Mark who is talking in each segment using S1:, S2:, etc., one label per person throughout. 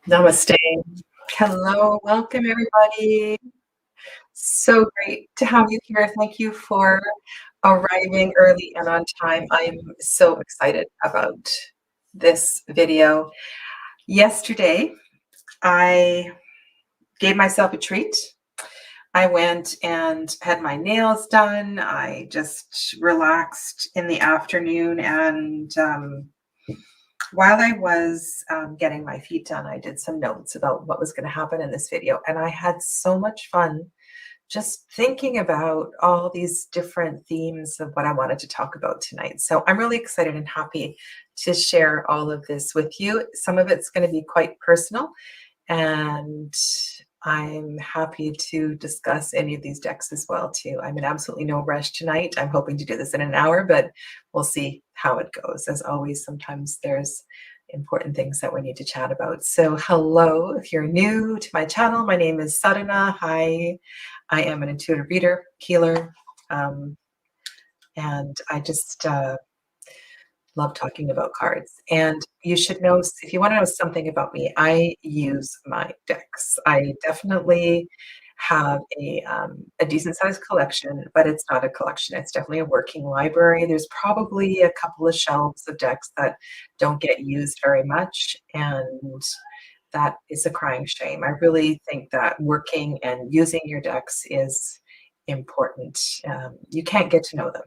S1: Namaste. Hello, welcome everybody. So great to have you here. Thank you for arriving early and on time. I'm so excited about this video. Yesterday, I gave myself a treat. I went and had my nails done. I just relaxed in the afternoon and while I was getting my feet done, I did some notes about what was going to happen in this video, and I had so much fun just thinking about all these different themes of what I wanted to talk about tonight. So I'm really excited and happy to share all of this with you. Some of it's going to be quite personal, and I'm happy to discuss any of these decks as well too. I'm in absolutely no rush tonight. I'm hoping to do this in an hour, but we'll see how it goes. As always, sometimes there's important things that we need to chat about. So hello, if you're new to my channel, my name is Sadhana. Hi, I am an intuitive reader, healer, and I just love talking about cards. And you should know, if you want to know something about me, I use my decks. I definitely have a decent sized collection, but it's not a collection. It's definitely a working library. There's probably a couple of shelves of decks that don't get used very much. And that is a crying shame. I really think that working and using your decks is important. You can't get to know them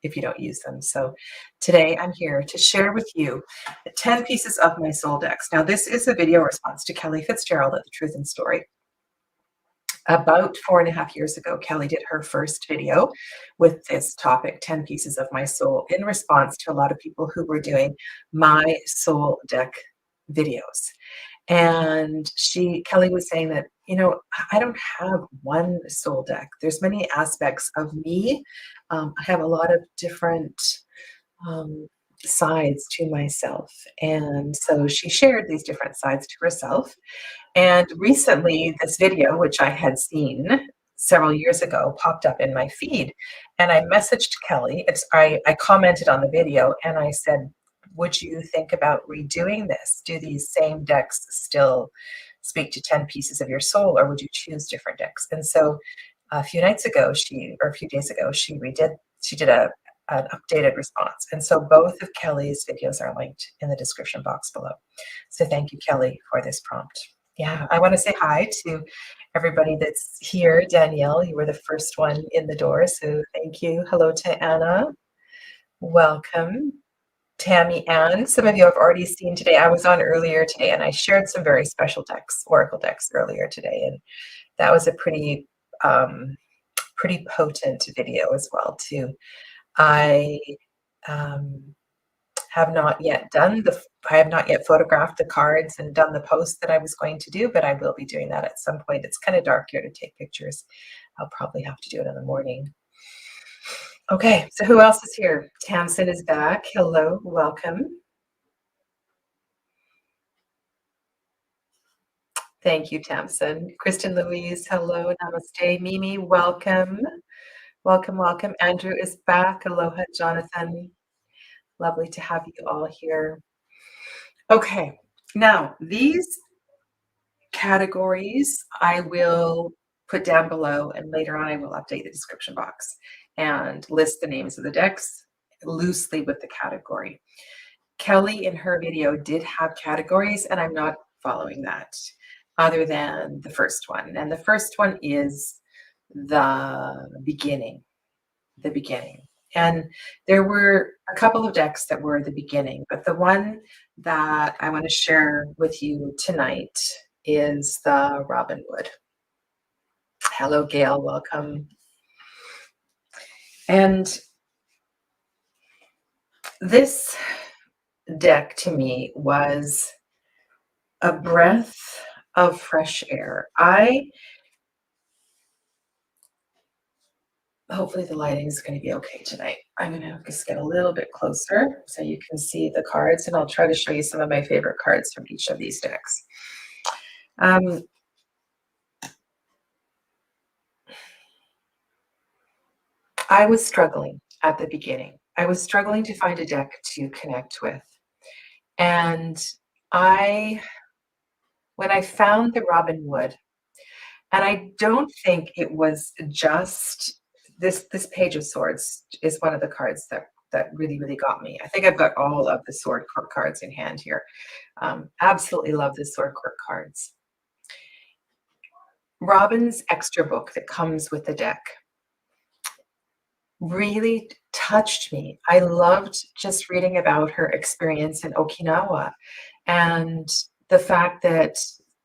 S1: if you don't use them. So today I'm here to share with you the 10 pieces of my soul decks. Now this is a video response to Kelly Fitzgerald at The Truth and Story. About 4.5 years ago, Kelly did her first video with this topic, 10 pieces of my soul, in response to a lot of people who were doing my soul deck videos. And Kelly was saying that, you know, I don't have one soul deck. There's many aspects of me. I have a lot of different sides to myself. And so she shared these different sides to herself. And recently, this video, which I had seen several years ago, popped up in my feed. And I messaged Kelly. I commented on the video and I said, would you think about redoing this? Do these same decks still speak to 10 pieces of your soul, or would you choose different decks? And so a few days ago, she did an updated response. And so both of Kelly's videos are linked in the description box below. So thank you, Kelly, for this prompt. Yeah, I want to say hi to everybody that's here. Danielle, you were the first one in the door, so thank you. Hello to Anna. Welcome. Tammy Ann, some of you have already seen today. I was on earlier today and I shared some very special decks, oracle decks earlier today, and that was a pretty potent video as well too. I have not yet photographed the cards and done the post that I was going to do, but I will be doing that at some point. It's kind of dark here to take pictures. I'll probably have to do it in the morning. Okay, so who else is here? Tamsin is back. Hello, welcome. Thank you, Tamsin. Kristen Louise, hello, namaste. Mimi, welcome. Welcome, welcome. Andrew is back. Aloha, Jonathan. Lovely to have you all here. Okay, now these categories I will put down below, and later on I will update the description box and list the names of the decks loosely with the category. Kelly in her video did have categories, and I'm not following that other than the first one. And the first one is the beginning. And there were a couple of decks that were the beginning, but the one that I want to share with you tonight is the Robin Wood. Hello, Gail, welcome. And this deck to me was a breath of fresh air. Hopefully the lighting is going to be okay tonight. I'm going to just get a little bit closer so you can see the cards, and I'll try to show you some of my favorite cards from each of these decks. I was struggling at the beginning. I was struggling to find a deck to connect with. And I when I found the Robin Wood, and I don't think it was just this Page of Swords is one of the cards that really, really got me. I think I've got all of the sword court cards in hand here. Absolutely love the sword court cards. Robin's extra book that comes with the deck really touched me. I loved just reading about her experience in Okinawa and the fact that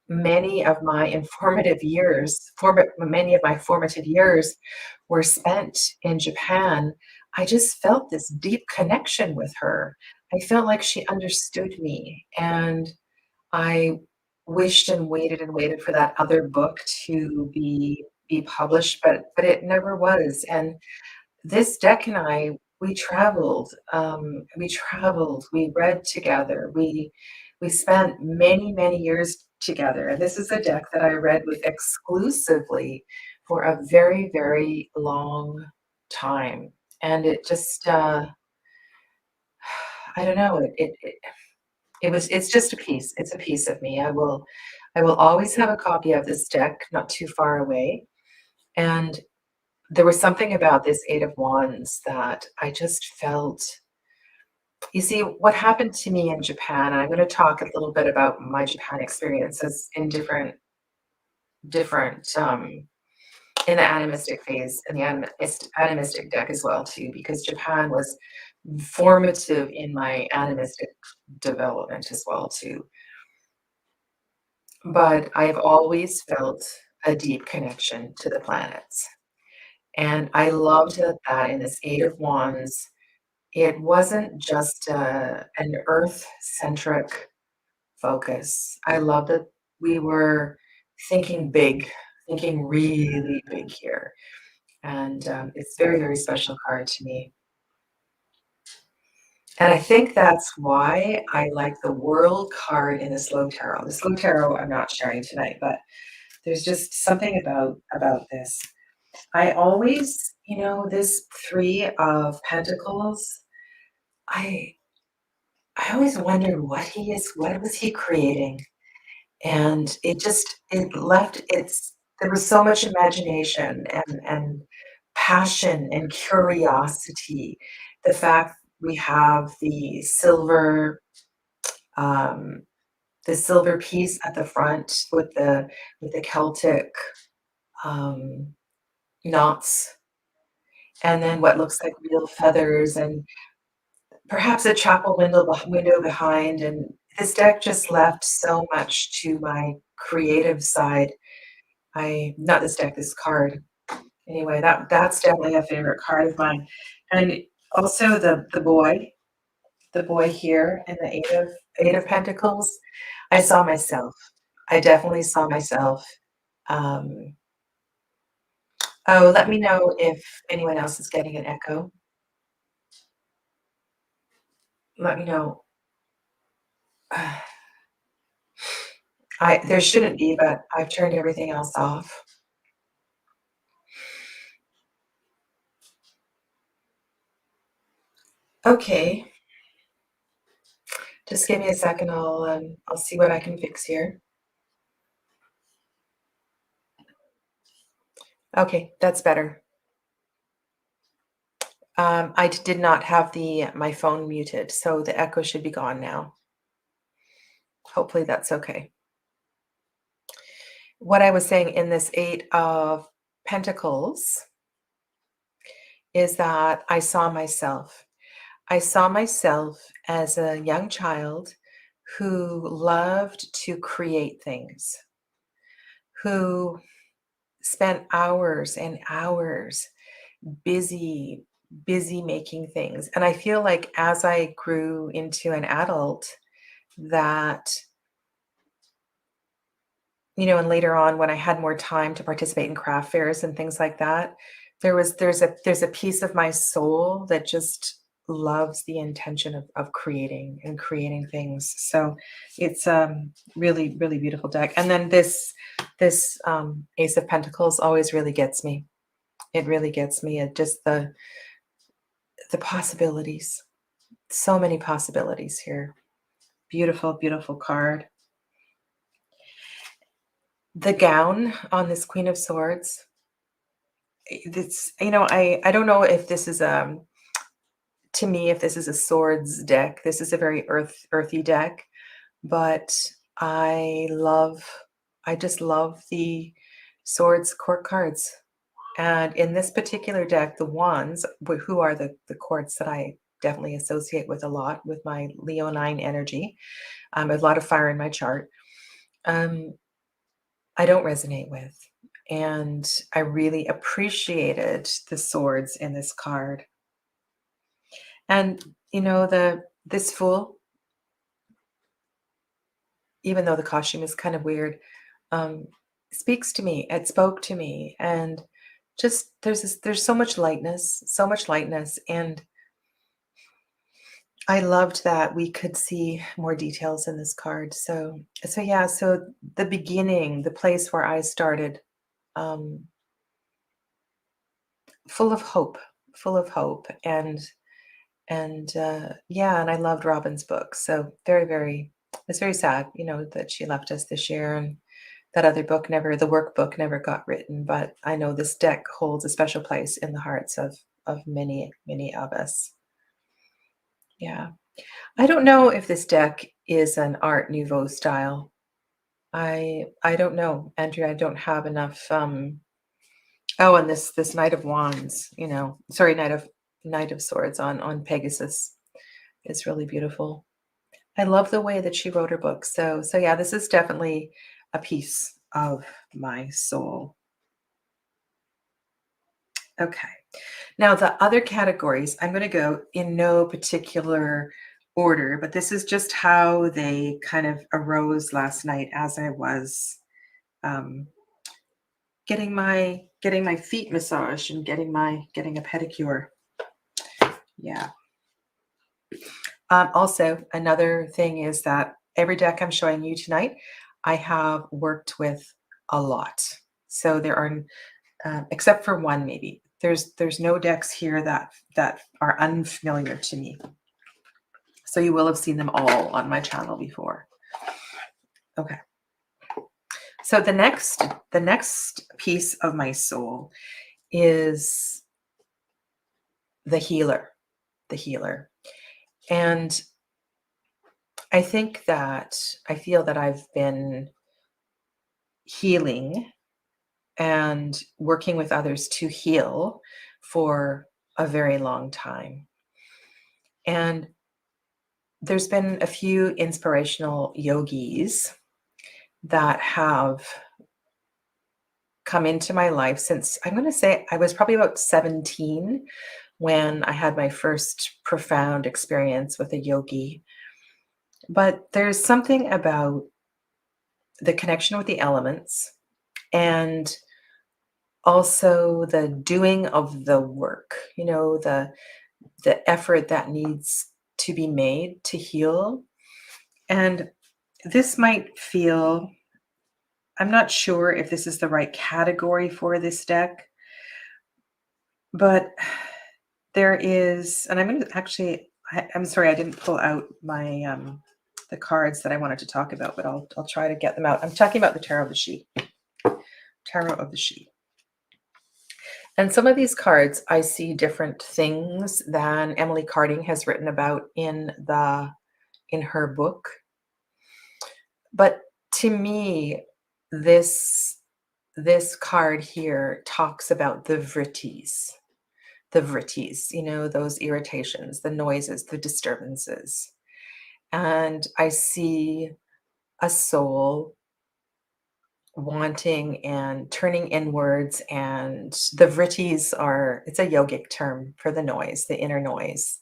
S1: many of my formative years were spent in Japan. I just felt this deep connection with her. I felt like she understood me, and I wished and waited for that other book to be published, but it never was. And this deck and I, we read together, we spent many, many years together. And this is a deck that I read with exclusively for a very, very long time. And it just, I don't know, it's just a piece. It's a piece of me. I will always have a copy of this deck, not too far away. And there was something about this Eight of Wands that I just felt. You see, what happened to me in Japan, and I'm going to talk a little bit about my Japan experiences in different in the animistic phase, in the animistic deck as well too, because Japan was formative in my animistic development as well too. But I've always felt a deep connection to the planets. And I loved that in this Eight of Wands, it wasn't just an earth-centric focus. I loved that we were thinking big, thinking really big here. And it's very, very special card to me. And I think that's why I like the World card in the Slow Tarot. The Slow Tarot I'm not sharing tonight, but there's just something about this. I always, this Three of Pentacles, I I always wondered what was he creating? And there was so much imagination and passion and curiosity. The fact we have um, the silver piece at the front with the Celtic um, knots, and then what looks like real feathers, and perhaps a chapel window behind. And this deck just left so much to my creative side. Not this deck, this card. Anyway, that's definitely a favorite card of mine. And also the boy here in the Eight of Pentacles. I saw myself. I definitely saw myself. Um, oh, let me know if anyone else is getting an echo. Let me know. There shouldn't be, but I've turned everything else off. Okay. Just give me a second. I'll see what I can fix here. Okay, that's better. I did not have my phone muted, so the echo should be gone now. Hopefully that's okay. What I was saying in this Eight of Pentacles is that I saw myself. I saw myself as a young child who loved to create things, who spent hours and hours busy making things. And I feel like as I grew into an adult, that and later on when I had more time to participate in craft fairs and things like that, there's a piece of my soul that just loves the intention of creating and creating things. So it's really, really beautiful deck. And then this Ace of Pentacles always really gets me. It really gets me at just the possibilities. So many possibilities here. Beautiful, beautiful card. The gown on this Queen of Swords, it's, I don't know if this is, to me, if this is a swords deck. This is a very earthy deck, but I love, I just love the swords court cards. And in this particular deck, the wands, who are the courts that I definitely associate with a lot with my Leonine energy, a lot of fire in my chart, um, I don't resonate with. And I really appreciated the swords in this card. And this fool, even though the costume is kind of weird, um, speaks to me. It spoke to me, and just there's so much lightness, and I loved that we could see more details in this card. So yeah, so the beginning, the place where I started, um, full of hope, full of hope, and yeah, and I loved Robin's book. So it's very sad, that she left us this year, and that other book the workbook never got written. But I know this deck holds a special place in the hearts of many, many of us. Yeah. I don't know if this deck is an Art Nouveau style. I don't know, Andrea. I don't have enough. Oh, and this Knight of Wands, sorry, Knight of Swords on Pegasus is really beautiful. I love the way that she wrote her book. So yeah, this is definitely a piece of my soul. Okay. Now the other categories, I'm going to go in no particular order, but this is just how they kind of arose last night as I was um, getting my feet massaged and getting a pedicure. Yeah. Also, another thing is that every deck I'm showing you tonight, I have worked with a lot. So there are, except for one, maybe there's no decks here that are unfamiliar to me. So you will have seen them all on my channel before. Okay. So the next piece of my soul is the healer, And I feel that I've been healing and working with others to heal for a very long time. And there's been a few inspirational yogis that have come into my life since, I'm going to say, I was probably about 17 when I had my first profound experience with a yogi. But there's something about the connection with the elements and also the doing of the work, the effort that needs to be made to heal. And this might feel, I'm not sure if this is the right category for this deck, but there is, and I'm going to actually, I'm sorry, I didn't pull out my, the cards that I wanted to talk about, but I'll try to get them out. I'm talking about the Tarot of the She. Tarot of the She. And some of these cards, I see different things than Emily Carding has written about in her book. But to me, this card here talks about the vrittis, those irritations, the noises, the disturbances. And I see a soul wanting and turning inwards, and the vrittis it's a yogic term for the noise, the inner noise.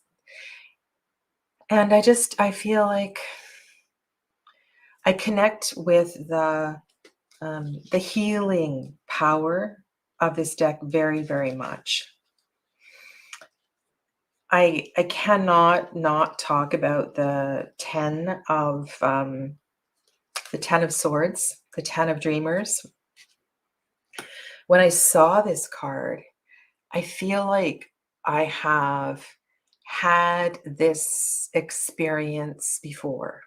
S1: And I feel like I connect with the healing power of this deck very, very much. I cannot not talk about the 10 of Swords, the 10 of Dreamers. When I saw this card, I feel like I have had this experience before.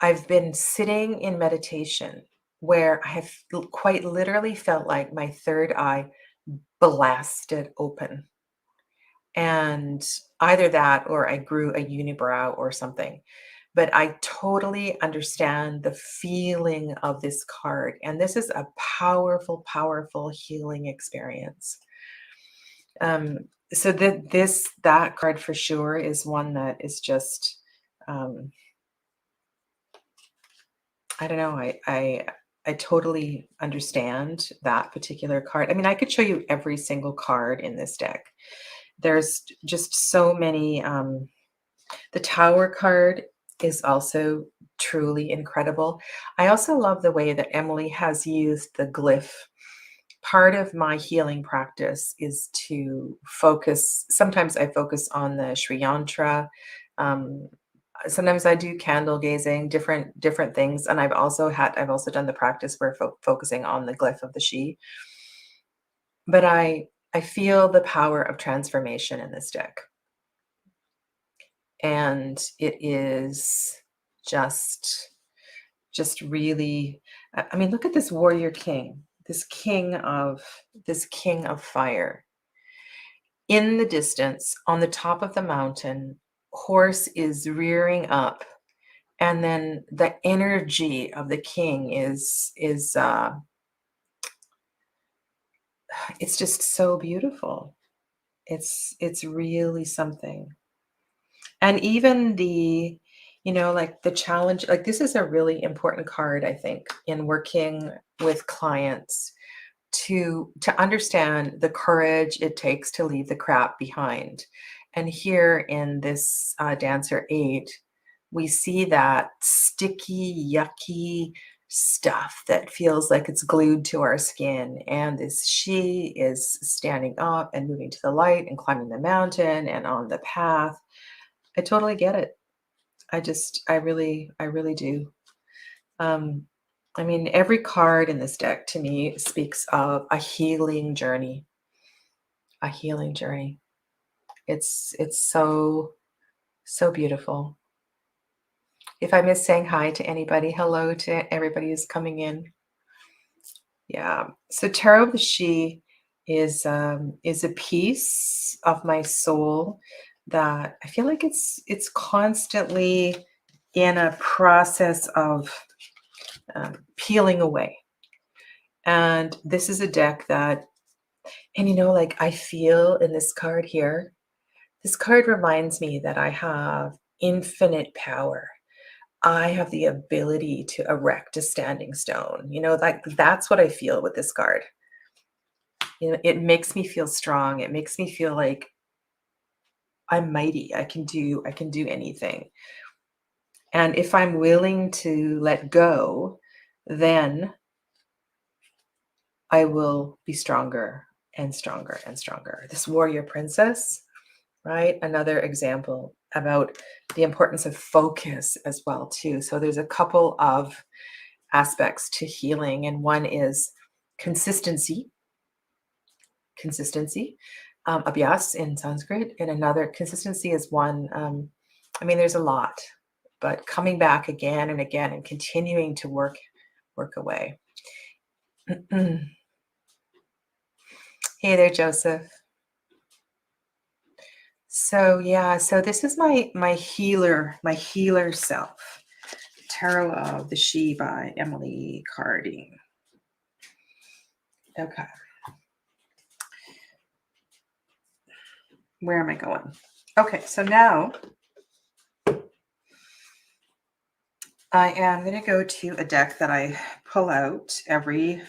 S1: I've been sitting in meditation where I have quite literally felt like my third eye blasted open. And either that or I grew a unibrow or something. But I totally understand the feeling of this card. And this is a powerful, powerful healing experience. Um, so that card for sure is one that is just, um, I don't know. I totally understand that particular card. I mean, I could show you every single card in this deck. There's just so many. The Tower card is also truly incredible. I also love the way that Emily has used the glyph. Part of my healing practice is to focus. Sometimes I focus on the Sri Yantra. Um, Sometimes I do candle gazing, different things, and I've also done the practice where focusing on the glyph of the she. But I feel the power of transformation in this deck, and it is just really. I mean, look at this warrior king, this king of fire. In the distance, on the top of the mountain, horse is rearing up, and then the energy of the king is it's just so beautiful. It's really something. And even the, like the challenge, like this is a really important card, I think, in working with clients to understand the courage it takes to leave the crap behind. And here in this Dancer 8, we see that sticky, yucky stuff that feels like it's glued to our skin. And this she is standing up and moving to the light and climbing the mountain and on the path. I totally get it. I really do. Um, I mean, every card in this deck to me speaks of a healing journey. A healing journey. It's so beautiful. If I miss saying hi to anybody, hello to everybody who's coming in. Yeah. So Tarot of the She is a piece of my soul that I feel like it's constantly in a process of peeling away. And this is a deck that, and like I feel in this card here, this card reminds me that I have infinite power. I have the ability to erect a standing stone. Like that's what I feel with this card. It makes me feel strong. It makes me feel like I'm mighty. I can do anything. And if I'm willing to let go, then I will be stronger and stronger and stronger. This warrior princess, right? Another example about the importance of focus as well too. So there's a couple of aspects to healing, and one is consistency. Abhyas in Sanskrit, and another consistency is one. I mean, there's a lot, but coming back again and again and continuing to work away. Hey there, Joseph. So yeah, so this is my healer self. Tarot of the She by Emily Carding. Okay. Where am I going? Okay, so now I am going to go to a deck that I pull out every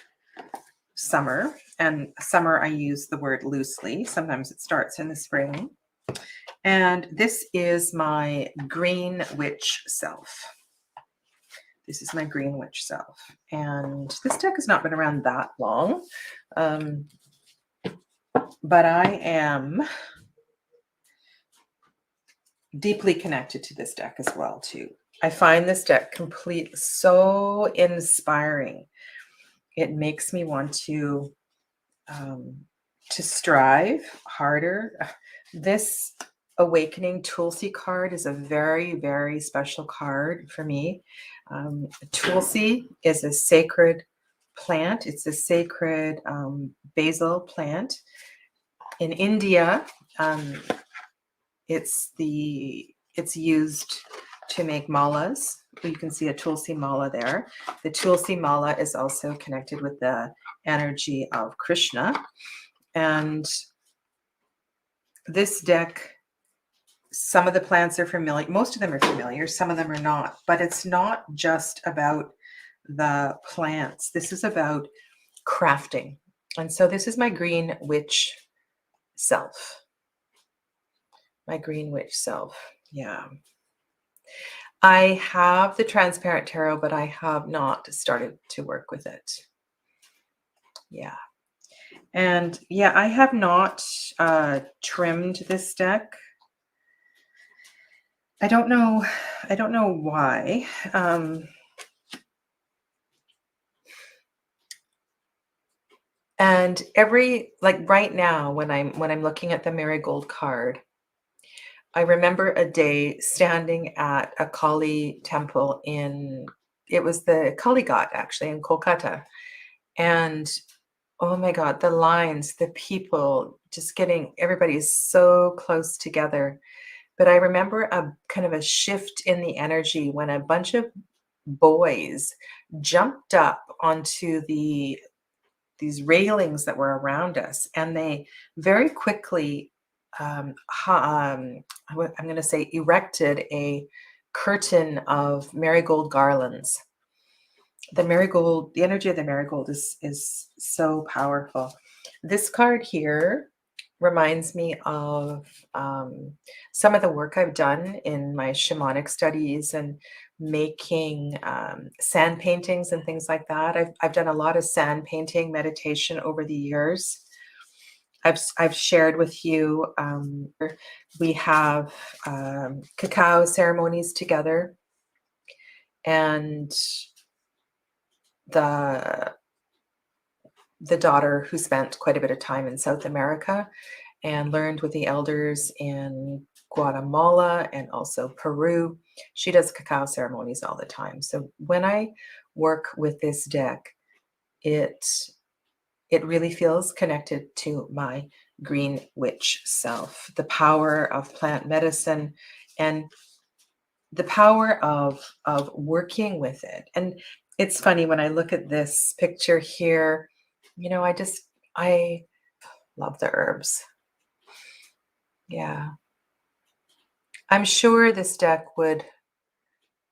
S1: summer. And summer, I use the word loosely. Sometimes it starts in the spring. And this is my Green Witch self. This is my Green Witch self. And this deck has not been around that long. But I am deeply connected to this deck as well, too. I find this deck so inspiring. It makes me want to strive harder. This Awakening Tulsi card is a very, very special card for me. Tulsi is a sacred plant. It's a sacred basil plant. In India, it's used to make malas. You can see a Tulsi mala there. The Tulsi mala is also connected with the energy of Krishna. And this deck, some of the plants are familiar. Most of them are familiar. Some of them are not. But it's not just about the plants. This is about crafting. And so this is my green witch self. My green witch self. Yeah. I have the transparent tarot, but I have not started to work with it. Yeah. And yeah, I have not trimmed this deck. I don't know why. And right now when I'm looking at the marigold card, I remember a day standing at a Kali temple it was the Kali Ghat actually in Kolkata. And oh my God, the lines, the people, everybody is so close together. But I remember a kind of a shift in the energy when a bunch of boys jumped up onto these railings that were around us, and they very quickly, I'm going to say, erected a curtain of marigold garlands. The energy of the marigold is so powerful. This card here reminds me of some of the work I've done in my shamanic studies and making sand paintings and things like that. I've done a lot of sand painting meditation over the years. I've shared with you, we have cacao ceremonies together, and the daughter who spent quite a bit of time in South America and learned with the elders in Guatemala and also Peru. She does cacao ceremonies all the time. So when I work with this deck, it really feels connected to my green witch self, the power of plant medicine and the power of working with it. And it's funny when I look at this picture here, I love the herbs. Yeah. I'm sure this deck would,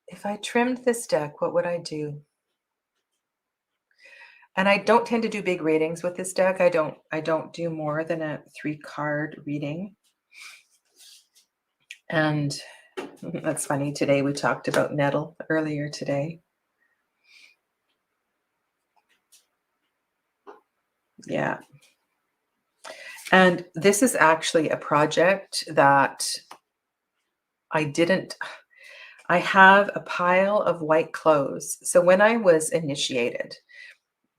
S1: if I trimmed this deck, what would I do? And I don't tend to do big readings with this deck. I don't do more than a 3-card reading. And that's funny. Today we talked about nettle earlier today. Yeah. And this is actually a project that I have a pile of white clothes. So when I was initiated,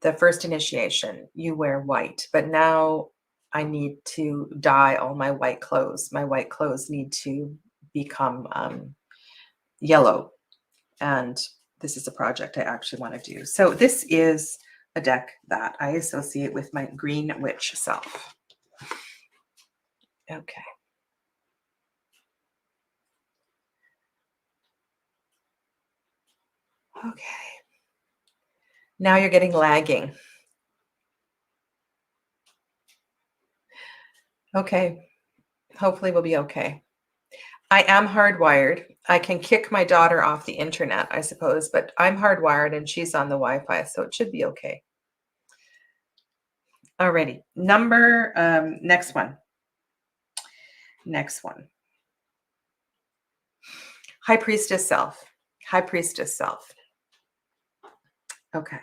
S1: the first initiation, you wear white, but now I need to dye all my white clothes. My white clothes need to become yellow. And this is a project I actually want to do. So this is a deck that I associate with my green witch self. Okay. Okay. Now you're getting lagging. Okay. Hopefully we'll be okay. I am hardwired. I can kick my daughter off the internet, I suppose, but I'm hardwired and she's on the Wi-Fi, so it should be okay. Alrighty. Next one. Next one. High Priestess self. High Priestess self. Okay.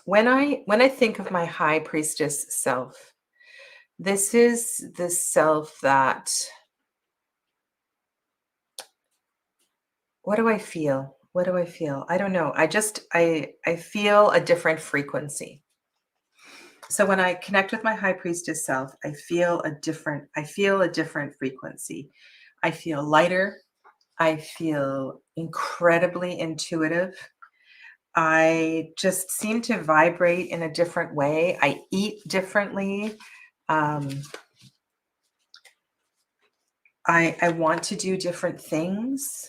S1: When I think of my High Priestess self, this is the self that, what do I feel? What do I feel? I don't know. I feel a different frequency. So when I connect with my high priestess self, I feel a different frequency. I feel lighter. I feel incredibly intuitive. I just seem to vibrate in a different way. I eat differently. Um, I want to do different things.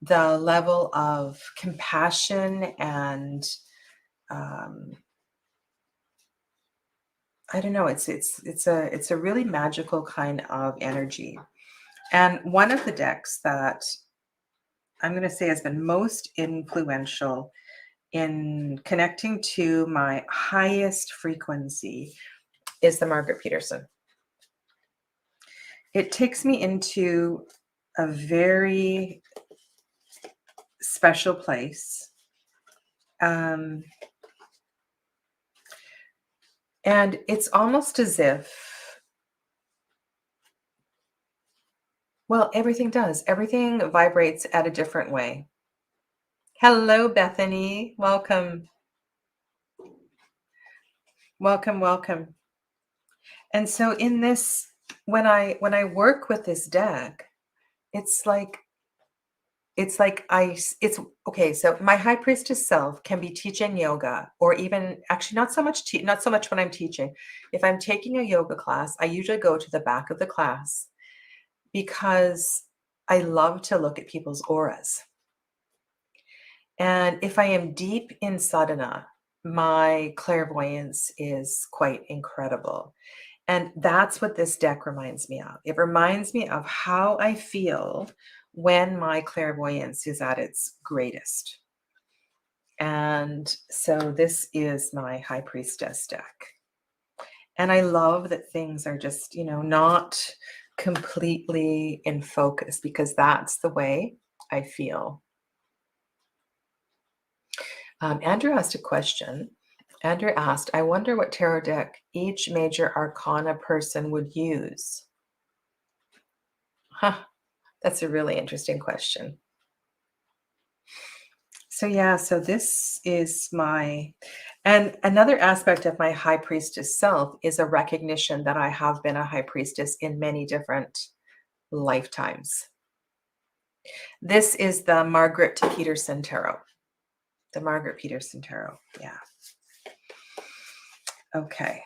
S1: The level of compassion and um, I don't know. It's a really magical kind of energy. And one of the decks that I'm going to say has been most influential in connecting to my highest frequency is the Margaret Peterson. It takes me into a very special place. And it's almost as if, well, everything does. Everything vibrates at a different way. Hello, Bethany. Welcome. Welcome, welcome. And so in this, when I work with this deck, it's like it's okay. So my high priestess self can be teaching yoga, or even actually not so much when I'm teaching. If I'm taking a yoga class, I usually go to the back of the class because I love to look at people's auras. And if I am deep in sadhana, my clairvoyance is quite incredible. And that's what this deck reminds me of. It reminds me of how I feel when my clairvoyance is at its greatest. And so this is my high priestess deck. And I love that things are just, not completely in focus, because that's the way I feel. Andrew asked a question. Andrew asked, I wonder what tarot deck each major arcana person would use. Huh, that's a really interesting question. So yeah, so this is and another aspect of my high priestess self is a recognition that I have been a high priestess in many different lifetimes. This is the Margaret Peterson tarot. The Margaret Peterson tarot. Yeah. Okay.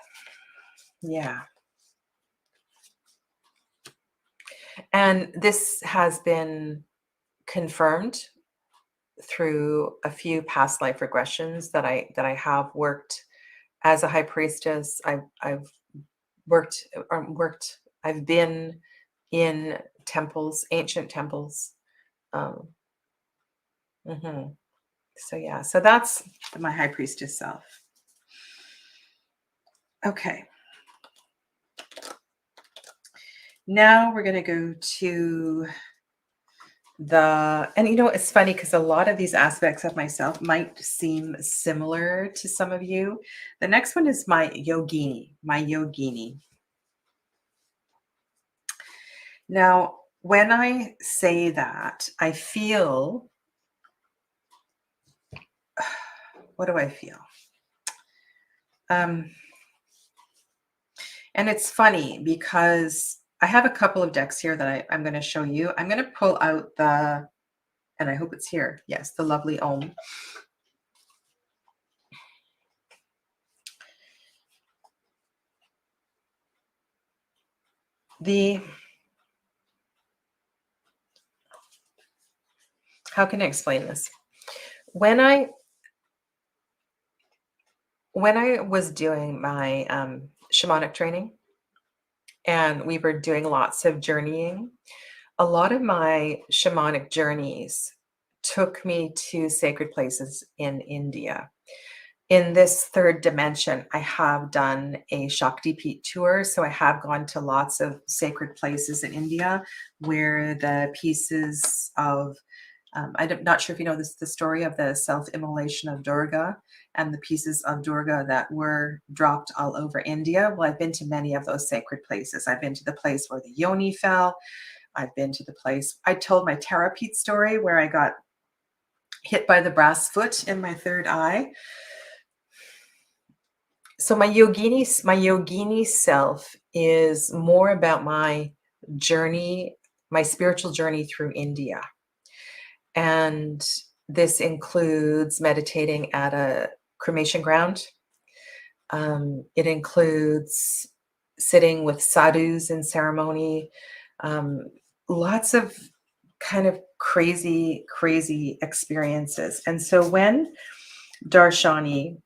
S1: Yeah. And this has been confirmed through a few past life regressions that I have worked as a high priestess. I've worked. I've been in temples, ancient temples. Um, mhm. So yeah, so that's my high priestess self. Okay. Now we're going to go to and it's funny because a lot of these aspects of myself might seem similar to some of you. The next one is my yogini. Now, when I say that, I feel, what do I feel? And it's funny because I have a couple of decks here that I'm going to show you. I'm going to pull out and I hope it's here. Yes, the lovely Om. How can I explain this? When I was doing my shamanic training, and we were doing lots of journeying, a lot of my shamanic journeys took me to sacred places in India. In this third dimension, I have done a Shakti Peeth tour. So I have gone to lots of sacred places in India where the pieces of, I'm not sure if you know the story of the self-immolation of Durga and the pieces of Durga that were dropped all over India. Well, I've been to many of those sacred places. I've been to the place where the yoni fell. I've been to the place, I told my Tara Peeth story where I got hit by the brass foot in my third eye. So my yogini self is more about my journey, my spiritual journey through India. And this includes meditating at a cremation ground. It includes sitting with sadhus in ceremony, um, lots of kind of crazy, crazy experiences. And so Darshani,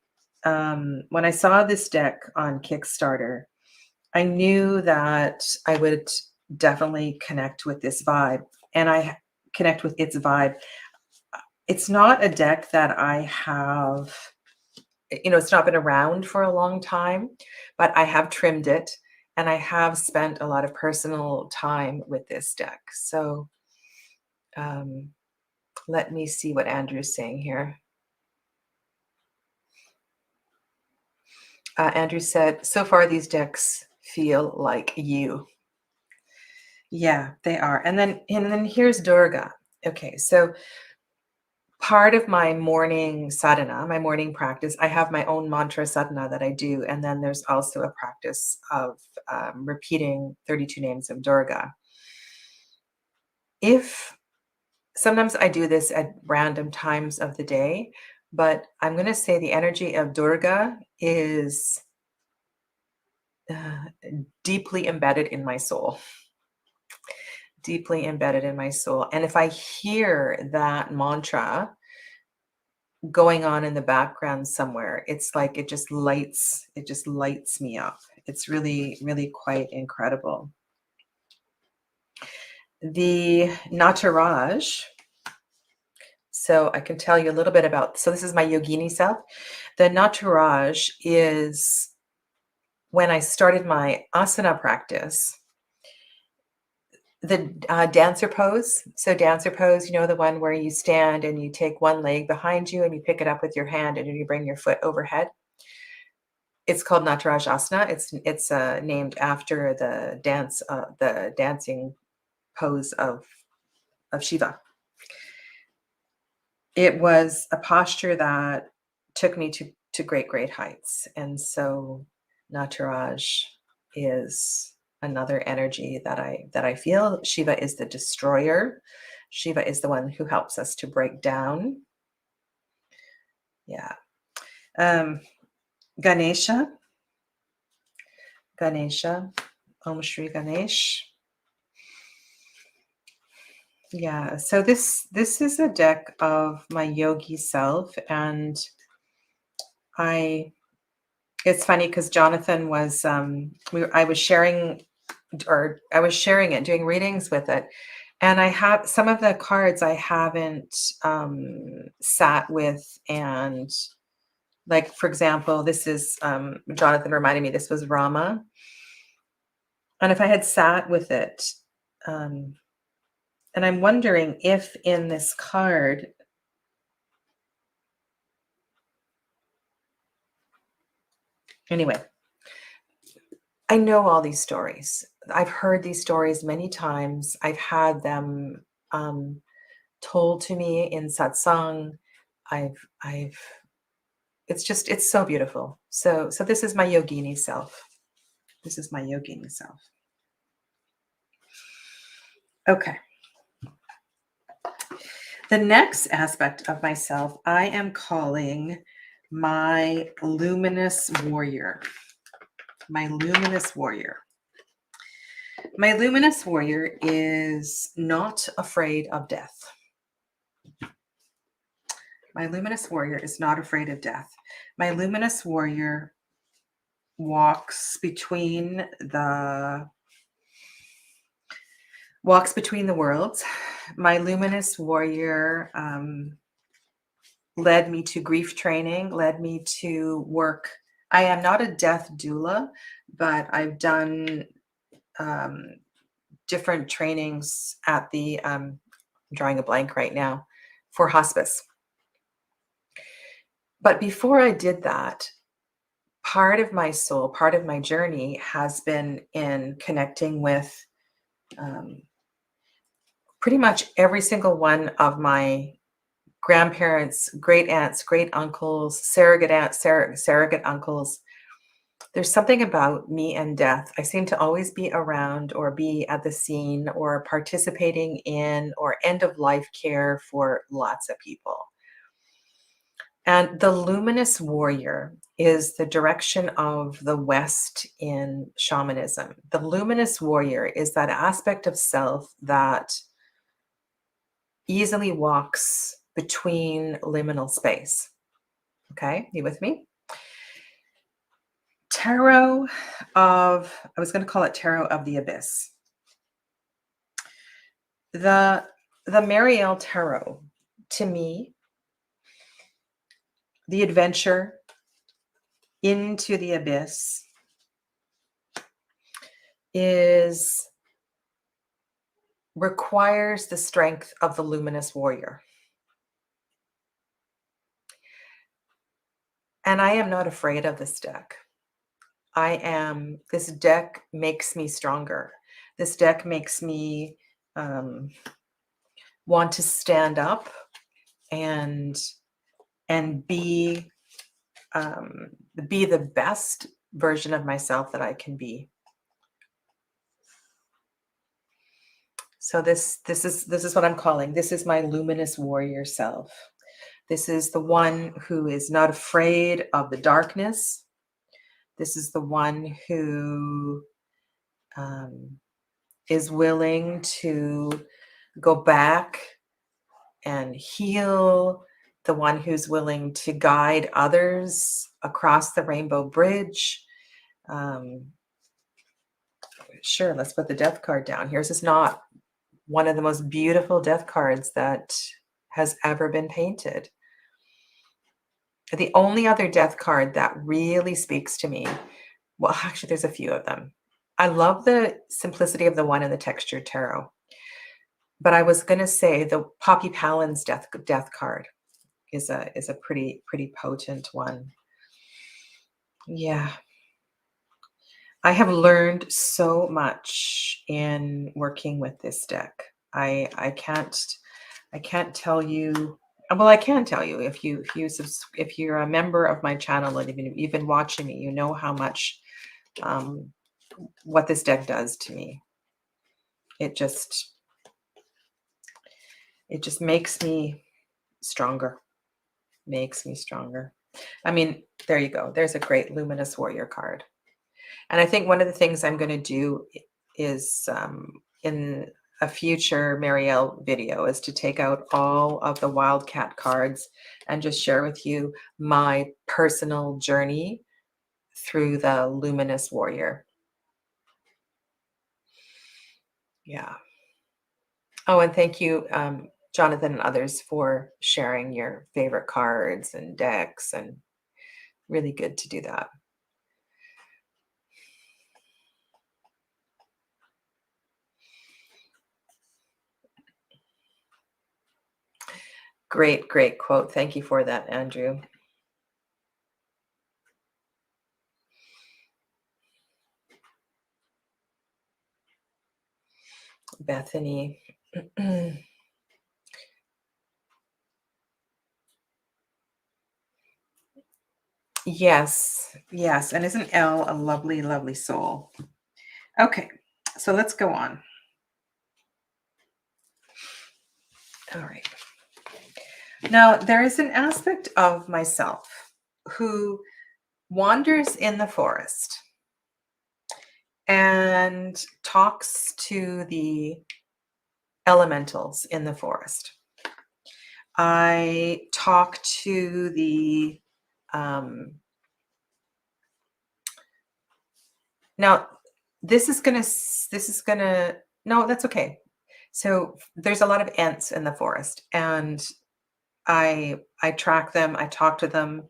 S1: when I saw this deck on Kickstarter, I knew that I would definitely connect with this vibe, and I connect with its vibe. It's not a deck that I have, it's not been around for a long time, but I have trimmed it and I have spent a lot of personal time with this deck. So um, let me see what Andrew's saying here. Andrew said, so far these decks feel like you. Yeah, they are. And then here's Durga. Okay, so part of my morning sadhana, my morning practice, I have my own mantra sadhana that I do. And then there's also a practice of repeating 32 names of Durga. If sometimes I do this at random times of the day, but I'm going to say the energy of Durga is deeply embedded in my soul. Deeply embedded in my soul. And if I hear that mantra going on in the background somewhere, it's like it just lights me up. It's really, really quite incredible. The Nataraj. So I can tell you a little bit about, so this is my yogini self. The Nataraj is when I started my asana practice, the dancer pose. So dancer pose, the one where you stand and you take one leg behind you and you pick it up with your hand and you bring your foot overhead. It's called Nataraj Asana. It's named after the dancing pose of Shiva. It was a posture that took me to great, great heights. And so Nataraj is another energy that I feel. Shiva is the destroyer. Shiva is the one who helps us to break down. Yeah. Ganesha. Om Shri Ganesh. Yeah. So this is a deck of my yogi self, and it's funny because Jonathan was I was sharing it, doing readings with it. And I have some of the cards I haven't sat with, and like, for example, this is Jonathan reminded me this was Rama. And if I had sat with it, and I'm wondering if in this card, anyway, I know all these stories. I've heard these stories many times. I've had them told to me in satsang. It's so beautiful. So this is my yogini self. This is my yogini self. Okay. The next aspect of myself, I am calling my luminous warrior. My luminous warrior. My luminous warrior is not afraid of death. My luminous warrior is not afraid of death. My luminous warrior walks between the worlds. My luminous warrior led me to grief training, led me to work. I am not a death doula, but I've done different trainings at the, I'm drawing a blank right now, for hospice. But before I did that, part of my soul, part of my journey has been in connecting with pretty much every single one of my grandparents, great aunts, great uncles, surrogate aunts, surrogate uncles, There's something about me and death. I seem to always be around or be at the scene or participating in or end of life care for lots of people. And the luminous warrior is the direction of the West in shamanism. The luminous warrior is that aspect of self that easily walks between liminal space. Okay, you with me? Tarot I was going to call it Tarot of the Abyss. The Marielle Tarot, to me, the adventure into the abyss requires the strength of the luminous warrior. And I am not afraid of this deck. This deck makes me stronger. This deck makes me want to stand up and be the best version of myself that I can be. So this is what I'm calling. This is my luminous warrior self. This is the one who is not afraid of the darkness. This is the one who is willing to go back and heal, the one who's willing to guide others across the rainbow bridge. Sure, let's put the death card down. Here's is not one of the most beautiful death cards that has ever been painted. The only other death card that really speaks to me, well, actually, there's a few of them. I love the simplicity of the one in the textured tarot. But I was going to say the Poppy Palin's death card is a pretty potent one. Yeah. I have learned so much in working with this deck. I can't tell you. Well, I can tell you if you're a member of my channel and even you've been watching me, you know how much what this deck does to me. It just makes me stronger. Makes me stronger. I mean, there you go. There's a great luminous warrior card. And I think one of the things I'm going to do is in a future Marielle video is to take out all of the wildcat cards and just share with you my personal journey through the luminous warrior. Yeah. Oh, and thank you, Jonathan and others, for sharing your favorite cards and decks, and really good to do that. Great quote. Thank you for that, Andrew. Bethany. Yes. And isn't Elle a lovely soul? Okay, so let's go on. All right. Now, there is an aspect of myself who wanders in the forest and talks to the elementals in the forest. I talk to the now this is gonna no, that's okay. So there's a lot of ants in the forest, and I track them, I talk to them.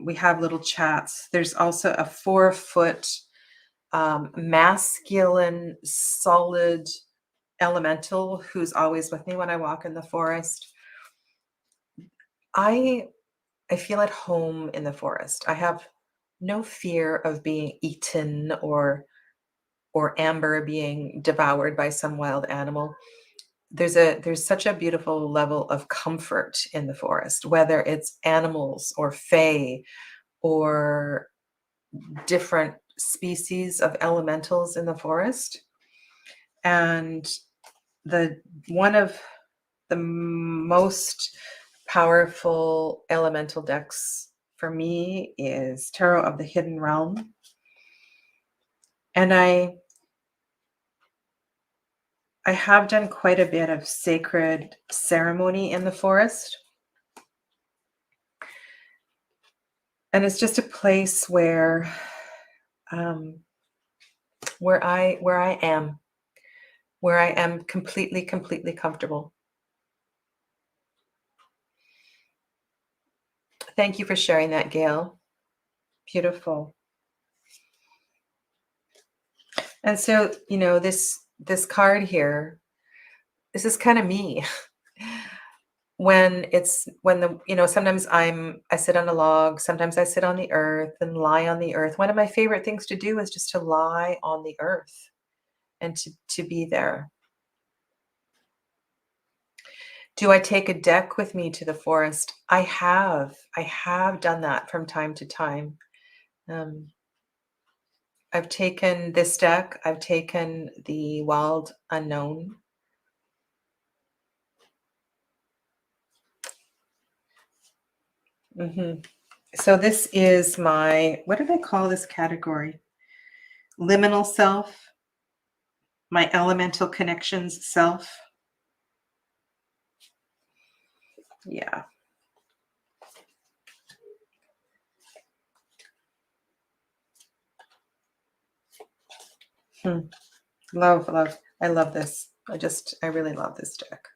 S1: We have little chats. There's also a 4-foot masculine solid elemental who's always with me when I walk in the forest. I feel at home in the forest. I have no fear of being eaten or amber being devoured by some wild animal. There's such a beautiful level of comfort in the forest, whether it's animals or fae or different species of elementals in the forest. And one of the most powerful elemental decks for me is Tarot of the Hidden Realm. And I have done quite a bit of sacred ceremony in the forest. And it's just a place where I am completely comfortable. Thank you for sharing that, Gail. Beautiful. And so, you know, this card here, this is kind of me. Sometimes I sit on a log, sometimes I sit on the earth and lie on the earth. One of my favorite things to do is just to lie on the earth and to be there. Do I take a deck with me to the forest? I have done that from time to time. I've taken this deck. I've taken the Wild Unknown. So this is my, what did I call this category? Liminal self, my elemental connections self. Yeah. Love. I love this. I really love this deck.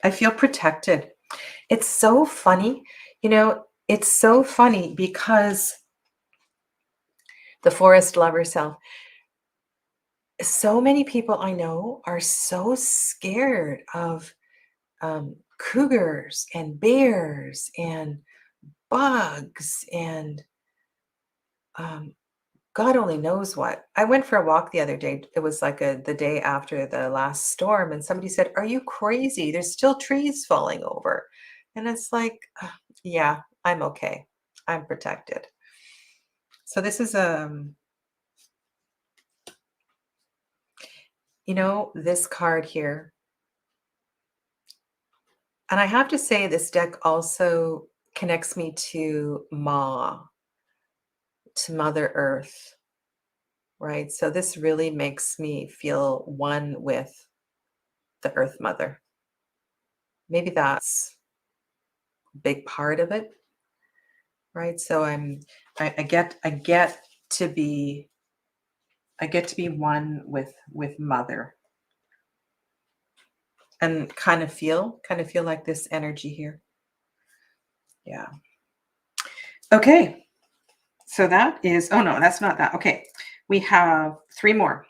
S1: I feel protected. It's so funny. You know, it's so funny because the forest lover self, so many people I know are so scared of cougars and bears and bugs and God only knows what. I went for a walk the other day. It was like the day after the last storm, and somebody said, "Are you crazy? There's still trees falling over." And it's like, yeah, I'm okay. I'm protected. So this is this card here. And I have to say this deck also connects me to Ma, to Mother Earth. Right? So this really makes me feel one with the Earth Mother. Maybe that's a big part of it, right? So I get to be one with Mother, and kind of feel like this energy here. Yeah. Okay. So that is, oh no, that's not that. Okay. We have 3 more.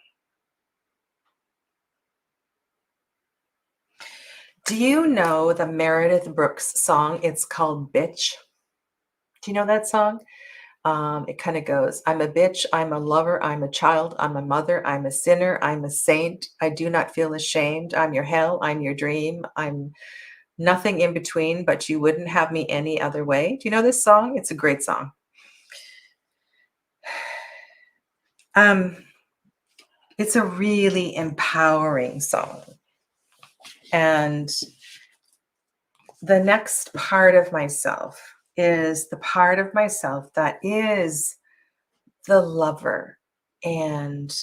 S1: Do you know the Meredith Brooks song? It's called Bitch. Do you know that song? It kind of goes, I'm a bitch, I'm a lover, I'm a child, I'm a mother, I'm a sinner, I'm a saint. I do not feel ashamed. I'm your hell, I'm your dream. I'm nothing in between, but you wouldn't have me any other way. Do you know this song? It's a great song. It's a really empowering song. And the next part of myself is the part of myself that is the lover and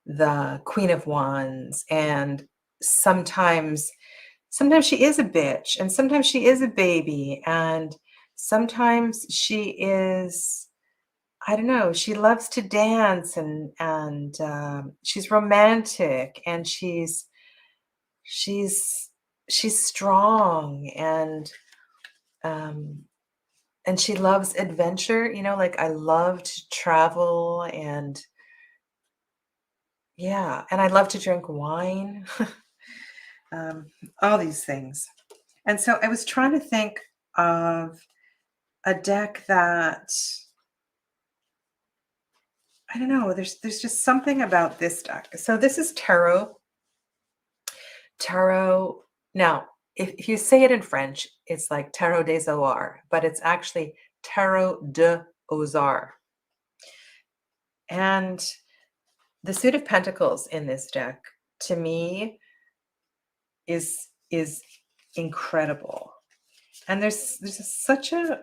S1: the Queen of Wands. And sometimes she is a bitch, and sometimes she is a baby, and sometimes she is, I don't know, she loves to dance, and she's romantic, and she's strong, and she loves adventure. Like, I love to travel, and yeah, and I love to drink wine. All these things. And so I was trying to think of a deck that, I don't know, there's just something about this deck. So this is tarot. Now, if you say it in French, it's like Tarot des Ozars, but it's actually Tarot de Ozar. And the Suit of Pentacles in this deck, to me, is incredible. And there's such a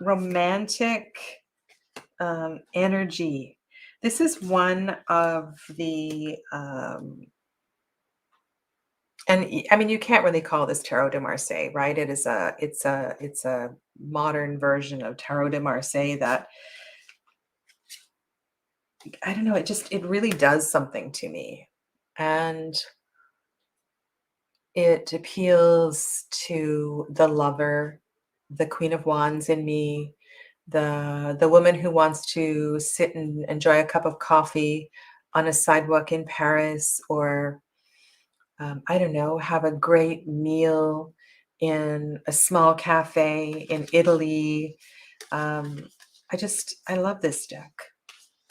S1: romantic energy. This is one of the I mean, you can't really call this Tarot de Marseille, right? It's a modern version of Tarot de Marseille that, I don't know, it really does something to me. And it appeals to the lover, the Queen of Wands in me, the woman who wants to sit and enjoy a cup of coffee on a sidewalk in Paris, or I don't know, have a great meal in a small cafe in Italy. I love this deck.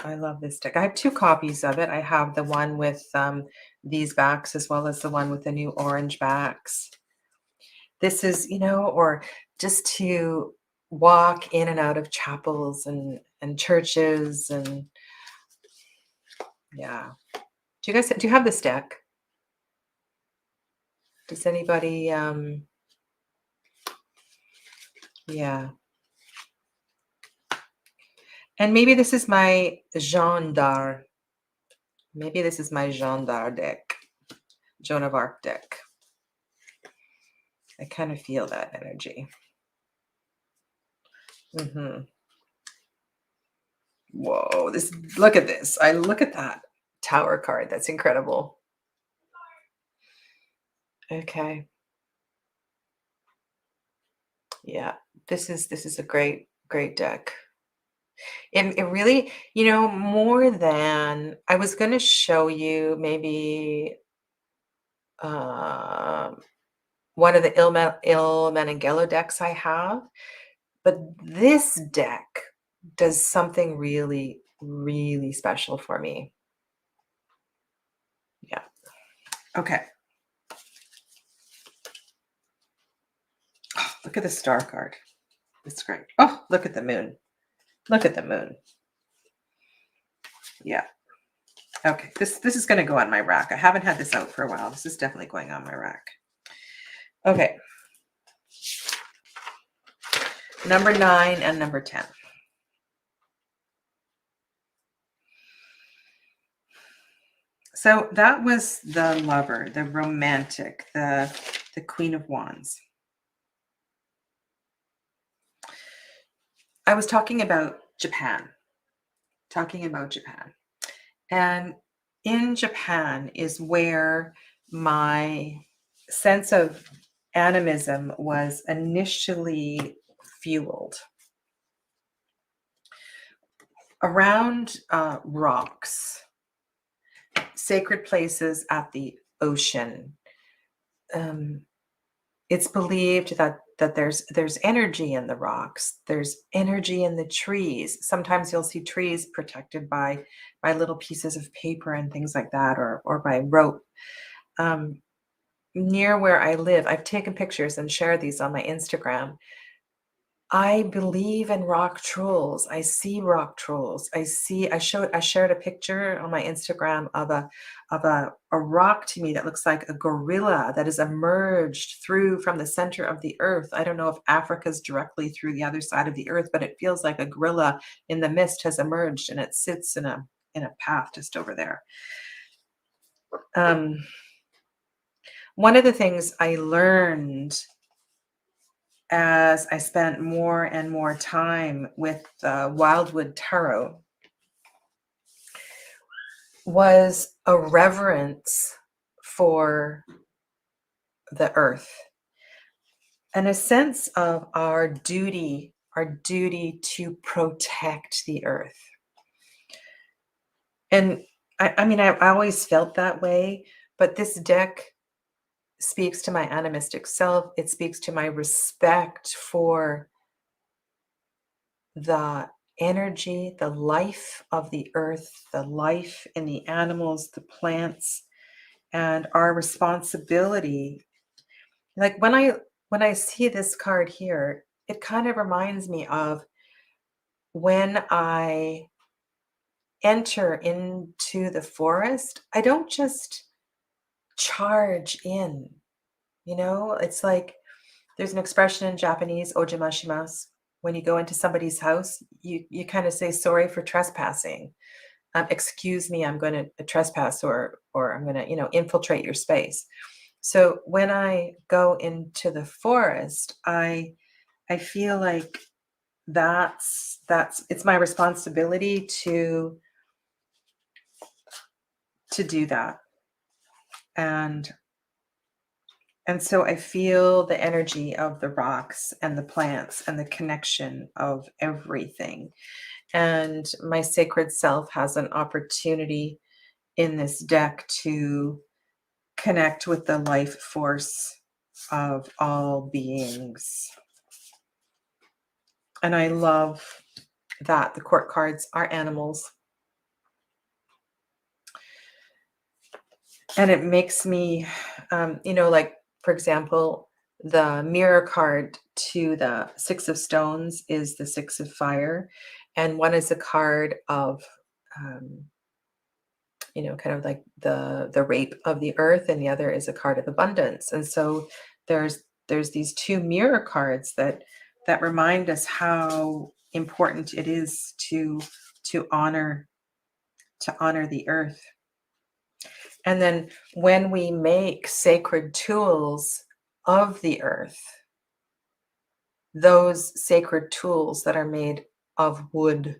S1: I love this deck. I have two copies of it. I have the one with these backs, as well as the one with the new orange backs. This is, or just to walk in and out of chapels and churches, and yeah. Do you have this deck? Does anybody yeah. And maybe this is my Jeanne d'Arc. Maybe this is my Jeanne d'Arc deck. Joan of Arc deck. I kind of feel that energy. Whoa, look at this. Look at that Tower card. That's incredible. Okay. Yeah, this is a great deck. It really, more than I was going to show you maybe one of the Il Menengello decks I have, but this deck does something really, really special for me. Yeah. Okay. Oh, look at the star card. It's great. Oh, look at the moon. Look at the moon. Yeah. Okay. This is going to go on my rack. I haven't had this out for a while. This is definitely going on my rack. Okay. Number 9 and number 10. So that was the lover, the romantic, the Queen of Wands. I was talking about Japan. And in Japan is where my sense of animism was initially fueled. Around rocks, sacred places at the ocean. It's believed that there's energy in the rocks. There's energy in the trees. Sometimes you'll see trees protected by little pieces of paper and things like that, or by rope. Near where I live, I've taken pictures and shared these on my Instagram. I believe in rock trolls. I see rock trolls. I shared a picture on my Instagram of a rock to me that looks like a gorilla that has emerged from the center of the earth. I don't know if Africa's directly through the other side of the earth, but it feels like a gorilla in the mist has emerged, and it sits in a path just over there. One of the things I learned as I spent more and more time with Wildwood Tarot was a reverence for the earth and a sense of our duty to protect the earth. And I always felt that way, but this deck speaks to my animistic self. It speaks to my respect for the energy, the life of the earth, the life in the animals, the plants, and our responsibility Like when I see this card here, it kind of reminds me of when I enter into the forest, I don't just charge in, It's like there's an expression in Japanese, ojimashimasu. When you go into somebody's house, you kind of say sorry for trespassing. Excuse me, I'm going to trespass or I'm going to, infiltrate your space. So when I go into the forest, I feel like that's it's my responsibility to do that. And so I feel the energy of the rocks and the plants and the connection of everything. And my sacred self has an opportunity in this deck to connect with the life force of all beings. And I love that the court cards are animals. And it makes me, like, for example, the mirror card to the Six of Stones is the Six of Fire. And one is a card of, kind of like the rape of the earth, and the other is a card of abundance. And so there's these two mirror cards that remind us how important it is to honor the earth. And then when we make sacred tools of the earth, those sacred tools that are made of wood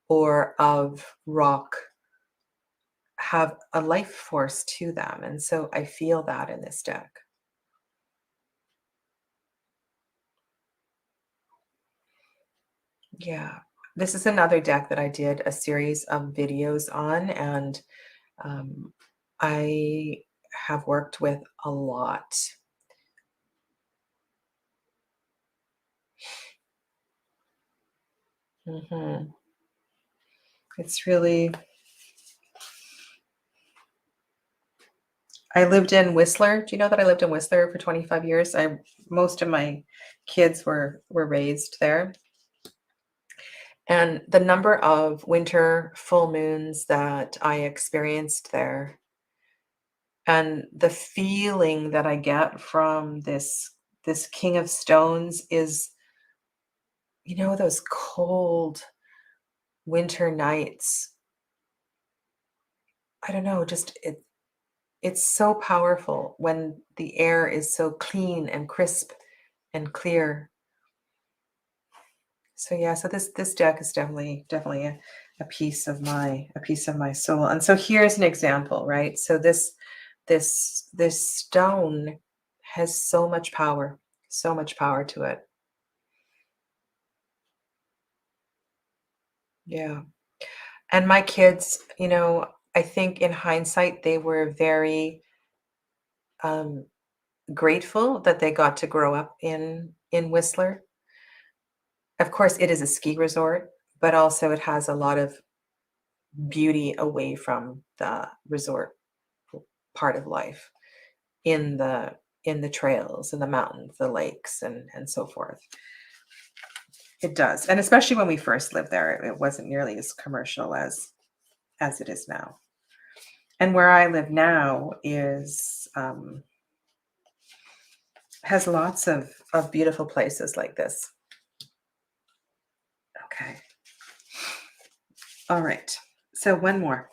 S1: or of rock have a life force to them. And so I feel that in this deck. Yeah. This is another deck that I did a series of videos on, and I have worked with a lot. It's really, I lived in Whistler. Do you know that I lived in Whistler for 25 years? Most of my kids were raised there. And the number of winter full moons that I experienced there, and the feeling that I get from this King of Stones is, those cold winter nights. I don't know, just it's so powerful when the air is so clean and crisp and clear. So yeah, so this deck is definitely a piece of my soul. And so here's an example, right? So this stone has so much power to it. Yeah. And my kids, I think in hindsight, they were very um, grateful that they got to grow up in Whistler. Of course, it is a ski resort, but also it has a lot of beauty away from the resort part of life in the trails and the mountains, the lakes, and so forth. It does. And especially when we first lived there, it wasn't nearly as commercial as it is now. And where I live now is has lots of beautiful places like this. Okay. All right. So one more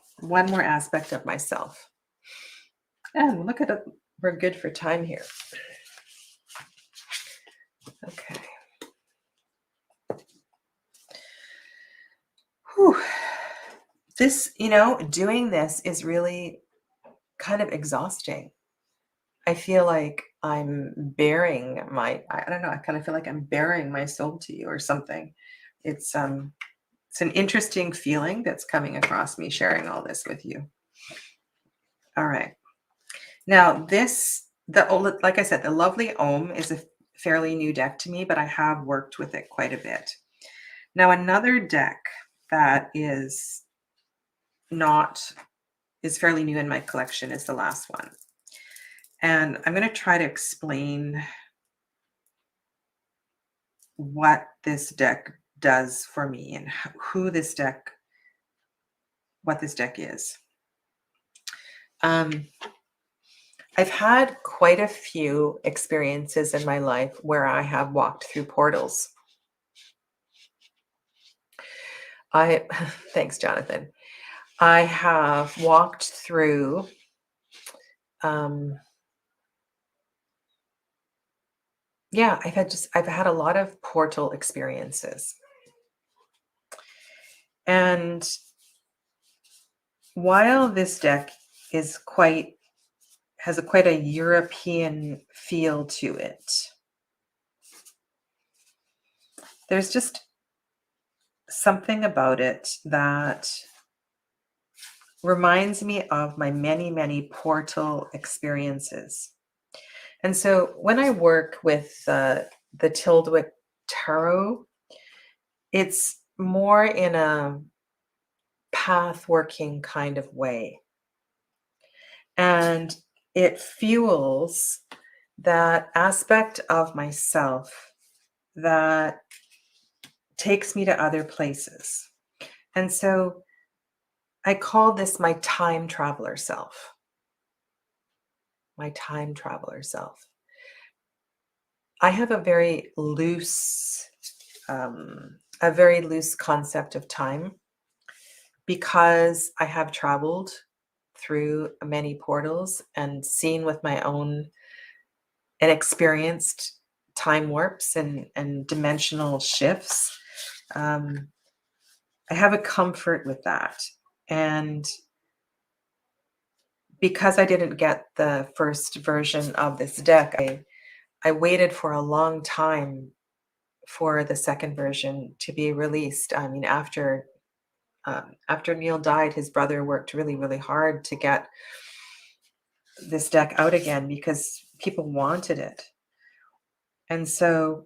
S1: aspect of myself. And look at it. We're good for time here. Okay. Whew. This, doing this is really kind of exhausting. I feel like I'm bearing I don't know, I kind of feel like I'm bearing my soul to you or something. It's an interesting feeling that's coming across me sharing all this with you. All right. Now like I said, the Lovely Ohm is a fairly new deck to me, but I have worked with it quite a bit. Now, another deck that is fairly new in my collection is the last one. And I'm going to try to explain what this deck does for me and who this deck, what this deck is. I've had quite a few experiences in my life where I have walked through portals. Thanks, Jonathan. I have walked through yeah, I've had a lot of portal experiences. And while this deck is has quite a European feel to it, there's just something about it that reminds me of my many, many portal experiences. And so when I work with the Tyldwick Tarot, it's more in a path working kind of way. And it fuels that aspect of myself that takes me to other places. And so I call this my time traveler self. My time traveler self. I have a very loose concept of time because I have traveled through many portals and seen with my own and experienced time warps and dimensional shifts. I have a comfort with that. And because I didn't get the first version of this deck, I waited for a long time for the second version to be released. I mean, after Neil died, his brother worked really, really hard to get this deck out again because people wanted it. And so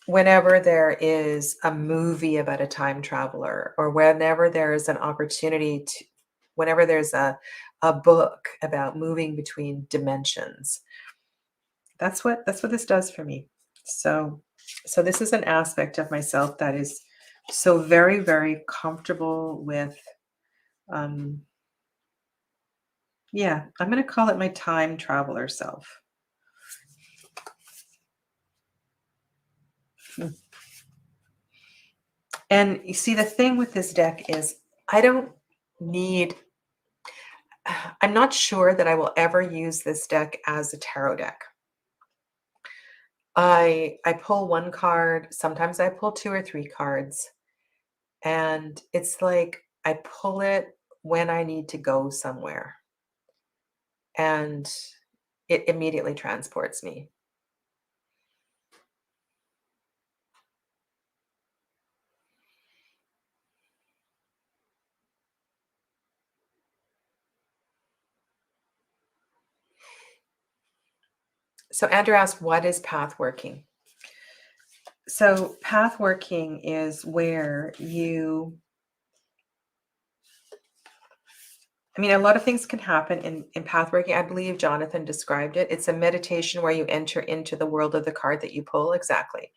S1: whenever there is a movie about a time traveler, or whenever there is an opportunity to, whenever there's a book about moving between dimensions, that's what this does for me. So this is an aspect of myself that is so very, very comfortable with, yeah, I'm going to call it my time traveler self. And you see, the thing with this deck is I'm not sure that I will ever use this deck as a tarot deck. I pull one card, sometimes I pull 2 or 3 cards, and it's like I pull it when I need to go somewhere, and it immediately transports me. So Andrew asked, what is path working? So path working is where a lot of things can happen in path working. I believe Jonathan described it. It's a meditation where you enter into the world of the card that you pull. Exactly.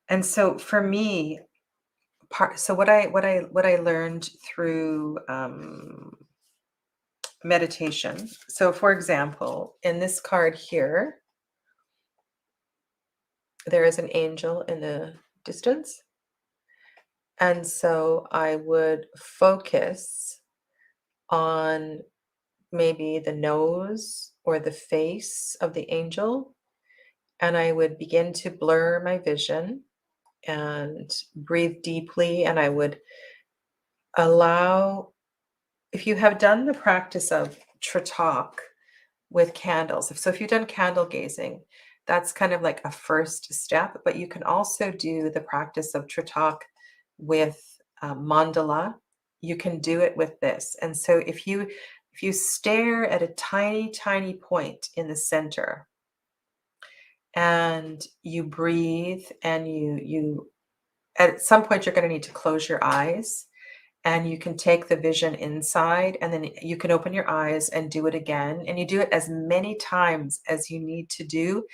S1: And so for me, what I learned through meditation. So for example, in this card here, there is an angel in the distance. And so I would focus on maybe the nose or the face of the angel, and I would begin to blur my vision and breathe deeply, and I would allow, if you have done the practice of Tritok with candles, if you've done candle gazing, that's kind of like a first step, but you can also do the practice of Tritok with mandala. You can do it with this. And so if you stare at a tiny, tiny point in the center and you breathe, and you at some point you're going to need to close your eyes, and you can take the vision inside, and then you can open your eyes and do it again, and you do it as many times as you need to do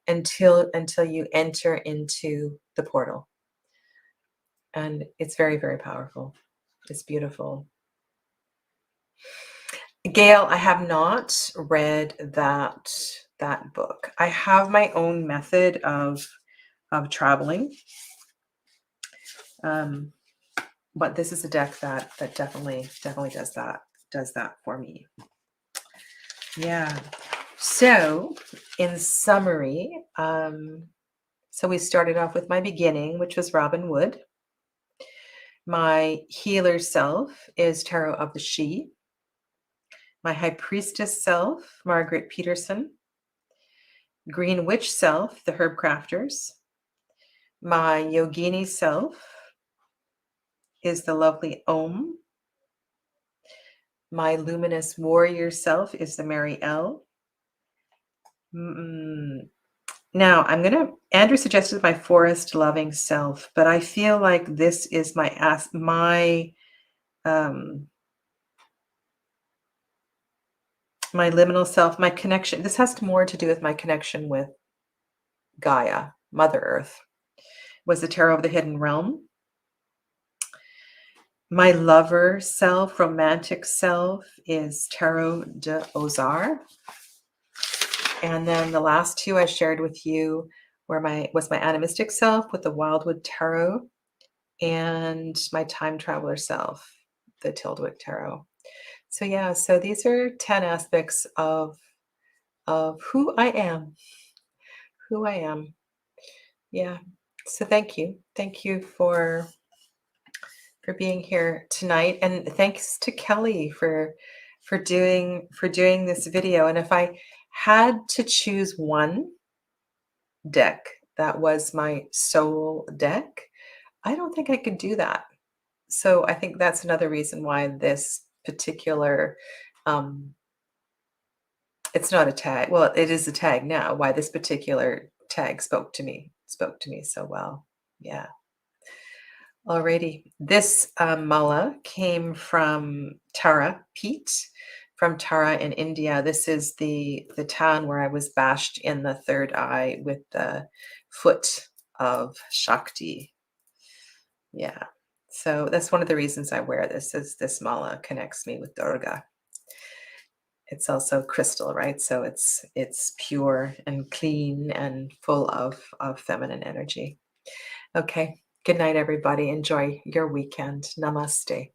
S1: until you enter into the portal. And it's very, very powerful. It's beautiful. Gail, I have not read that book. I have my own method of traveling. But this is a deck that definitely does that for me. Yeah. So in summary, so we started off with my beginning, which was Robin Wood. My healer self is Tarot of the She. My high priestess self, Margaret Peterson. Green witch self, the Herbcrafters. My yogini self is the lovely Om. My luminous warrior self is the Marielle. Now Andrew suggested my forest loving self, but I feel like this is my liminal self, my connection. This has more to do with my connection with Gaia, Mother Earth, was the Tarot of the Hidden Realm. My lover self, romantic self, is Tarot de Ozar. And then the last two I shared with you was my animistic self with the Wildwood Tarot, and my time traveler self, the Tyldwick Tarot. So yeah, so these are 10 aspects of who I am. Who I am. Yeah. So thank you. Thank you for being here tonight, and thanks to Kelly for doing this video. And if I had to choose one deck that was my soul deck, I don't think I could do that. So I think that's another reason why this particular it's not a tag. Well, it is a tag now. Why this particular tag spoke to me so well. Yeah. Alrighty. This mala came from Tara, Pete, from Tara in India. This is the town where I was bashed in the third eye with the foot of Shakti. Yeah. So that's one of the reasons I wear this, is this mala connects me with Durga. It's also crystal, right? So it's pure and clean and full of feminine energy. Okay. Good night, everybody. Enjoy your weekend. Namaste.